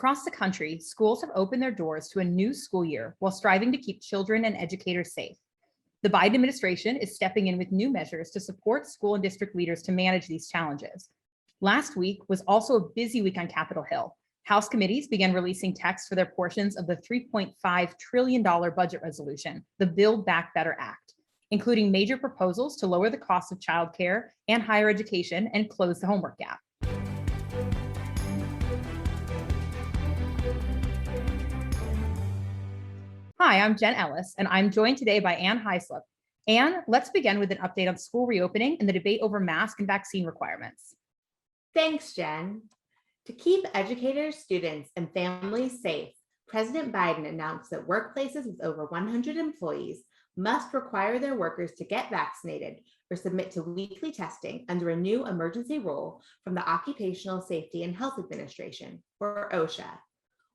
Across the country, schools have opened their doors to a new school year while striving to keep children and educators safe. The Biden administration is stepping in with new measures to support school and district leaders to manage these challenges. Last week was also a busy week on Capitol Hill. House committees began releasing text for their portions of the $3.5 trillion budget resolution, the Build Back Better Act, including major proposals to lower the cost of childcare and higher education and close the homework gap. Hi, I'm Jen Ellis, and I'm joined today by Ann Hyslop. Ann, let's begin with an update on school reopening and the debate over mask and vaccine requirements. Thanks, Jen. To keep educators, students, and families safe, President Biden announced that workplaces with over 100 employees must require their workers to get vaccinated or submit to weekly testing under a new emergency rule from the Occupational Safety and Health Administration, or OSHA.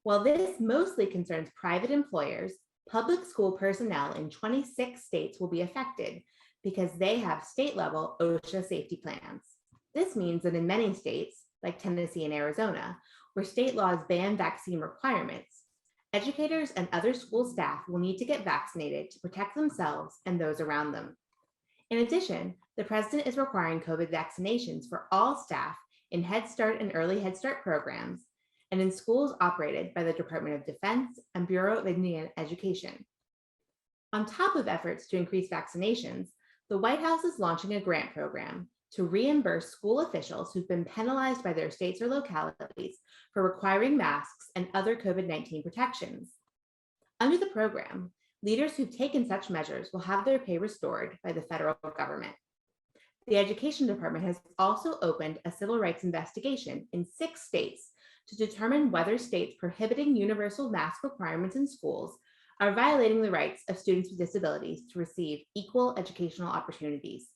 While this mostly concerns private employers, public school personnel in 26 states will be affected because they have state-level OSHA safety plans. This means that in many states, like Tennessee and Arizona, where state laws ban vaccine requirements, educators and other school staff will need to get vaccinated to protect themselves and those around them. In addition, the president is requiring COVID vaccinations for all staff in Head Start and Early Head Start programs and in schools operated by the Department of Defense and Bureau of Indian Education. On top of efforts to increase vaccinations, the White House is launching a grant program to reimburse school officials who've been penalized by their states or localities for requiring masks and other COVID-19 protections. Under the program, leaders who've taken such measures will have their pay restored by the federal government. The Education Department has also opened a civil rights investigation in 6 states to determine whether states prohibiting universal mask requirements in schools are violating the rights of students with disabilities to receive equal educational opportunities.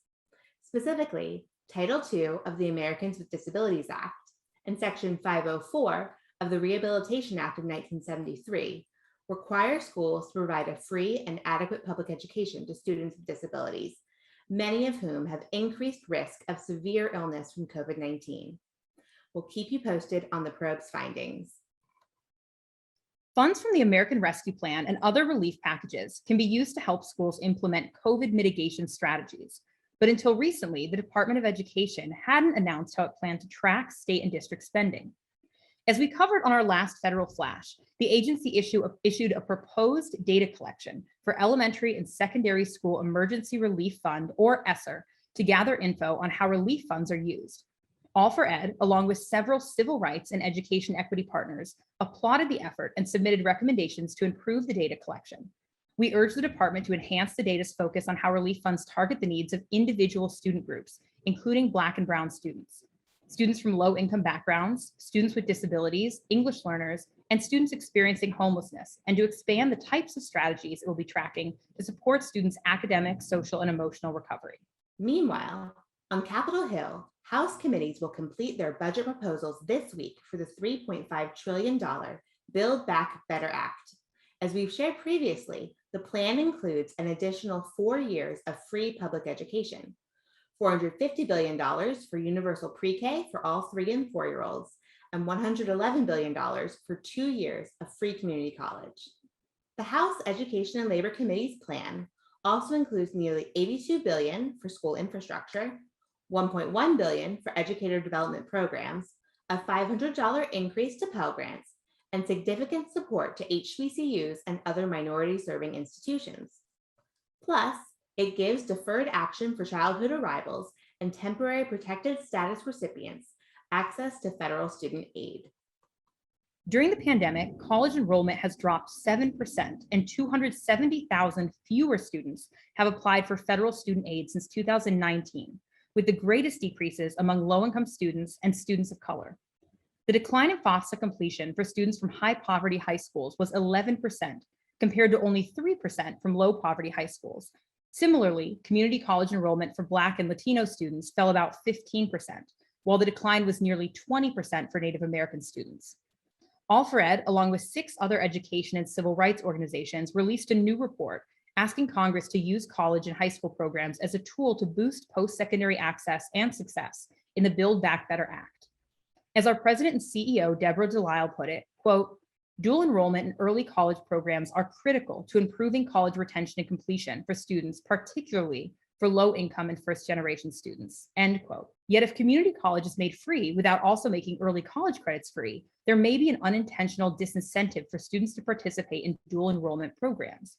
Specifically, Title II of the Americans with Disabilities Act and Section 504 of the Rehabilitation Act of 1973 require schools to provide a free and adequate public education to students with disabilities, many of whom have increased risk of severe illness from COVID-19. We'll keep you posted on the probe's findings. Funds from the American Rescue Plan and other relief packages can be used to help schools implement COVID mitigation strategies. But until recently, the Department of Education hadn't announced how it planned to track state and district spending. As we covered on our last Federal Flash, the agency issued a proposed data collection for Elementary and Secondary School Emergency Relief Fund, or ESSER, to gather info on how relief funds are used. All4Ed, along with several civil rights and education equity partners, applauded the effort and submitted recommendations to improve the data collection. We urge the department to enhance the data's focus on how relief funds target the needs of individual student groups, including Black and Brown students, students from low-income backgrounds, students with disabilities, English learners, and students experiencing homelessness, and to expand the types of strategies it will be tracking to support students' academic, social, and emotional recovery. Meanwhile, on Capitol Hill, House committees will complete their budget proposals this week for the $3.5 trillion Build Back Better Act. As we've shared previously, the plan includes an additional 4 years of free public education, $450 billion for universal pre-K for all 3 and 4-year-olds, and $111 billion for 2 years of free community college. The House Education and Labor Committee's plan also includes nearly $82 billion for school infrastructure, $1.1 billion for educator development programs, a $500 increase to Pell Grants, and significant support to HBCUs and other minority-serving institutions. Plus, it gives deferred action for childhood arrivals and temporary protected status recipients access to federal student aid. During the pandemic, college enrollment has dropped 7%, and 270,000 fewer students have applied for federal student aid since 2019, with the greatest decreases among low-income students and students of color. The decline in FAFSA completion for students from high-poverty high schools was 11%, compared to only 3% from low-poverty high schools. Similarly, community college enrollment for Black and Latino students fell about 15%, while the decline was nearly 20% for Native American students. All4Ed, along with 6 other education and civil rights organizations, released a new report asking Congress to use college and high school programs as a tool to boost post-secondary access and success in the Build Back Better Act. As our president and CEO, Deborah Delisle, put it, quote, dual enrollment and early college programs are critical to improving college retention and completion for students, particularly for low-income and first-generation students, end quote. Yet if community college is made free without also making early college credits free, there may be an unintentional disincentive for students to participate in dual enrollment programs.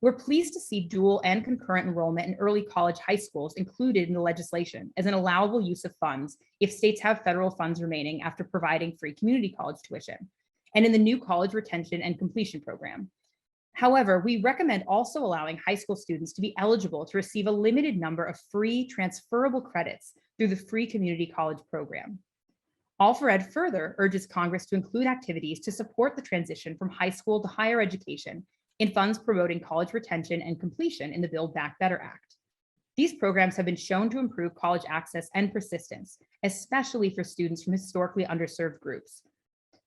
We're pleased to see dual and concurrent enrollment in early college high schools included in the legislation as an allowable use of funds if states have federal funds remaining after providing free community college tuition, and in the new college retention and completion program. However, we recommend also allowing high school students to be eligible to receive a limited number of free transferable credits through the free community college program. All4Ed further urges Congress to include activities to support the transition from high school to higher education in funds promoting college retention and completion in the Build Back Better Act. These programs have been shown to improve college access and persistence, especially for students from historically underserved groups.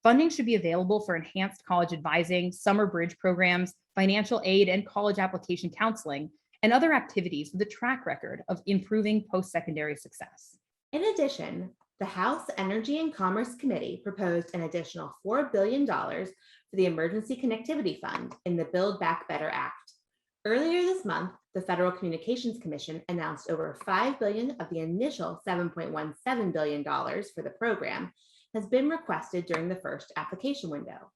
Funding should be available for enhanced college advising, summer bridge programs, financial aid and college application counseling, and other activities with a track record of improving post-secondary success. In addition, the House Energy and Commerce Committee proposed an additional $4 billion for the Emergency Connectivity Fund in the Build Back Better Act. Earlier this month, the Federal Communications Commission announced over $5 billion of the initial $7.17 billion for the program has been requested during the first application window.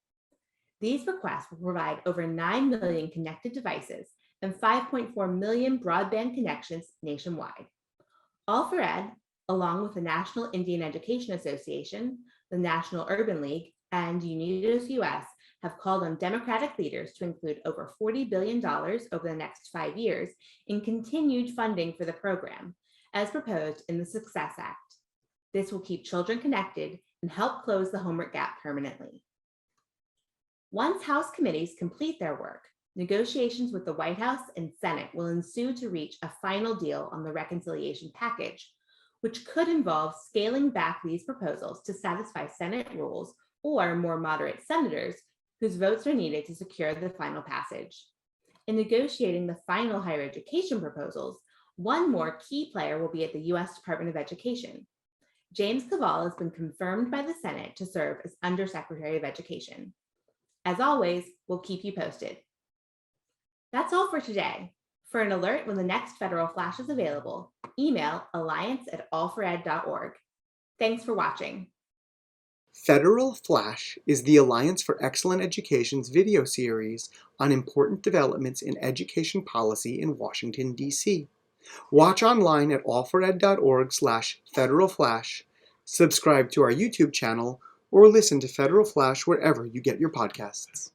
These requests will provide over 9 million connected devices and 5.4 million broadband connections nationwide. All4Ed, along with the National Indian Education Association, the National Urban League, and Unidos US, have called on Democratic leaders to include over $40 billion over the next 5 years in continued funding for the program, as proposed in the Success Act. This will keep children connected and help close the homework gap permanently. Once House committees complete their work, negotiations with the White House and Senate will ensue to reach a final deal on the reconciliation package, which could involve scaling back these proposals to satisfy Senate rules or more moderate senators whose votes are needed to secure the final passage. In negotiating the final higher education proposals, one more key player will be at the U.S. Department of Education. James Kvaal has been confirmed by the Senate to serve as Undersecretary of Education. As always, we'll keep you posted. That's all for today. For an alert when the next Federal Flash is available, email alliance@all4ed.org. Thanks for watching. Federal Flash is the Alliance for Excellent Education's video series on important developments in education policy in Washington, D.C. Watch online at all4ed.org/federalflash, subscribe to our YouTube channel, or listen to Federal Flash wherever you get your podcasts.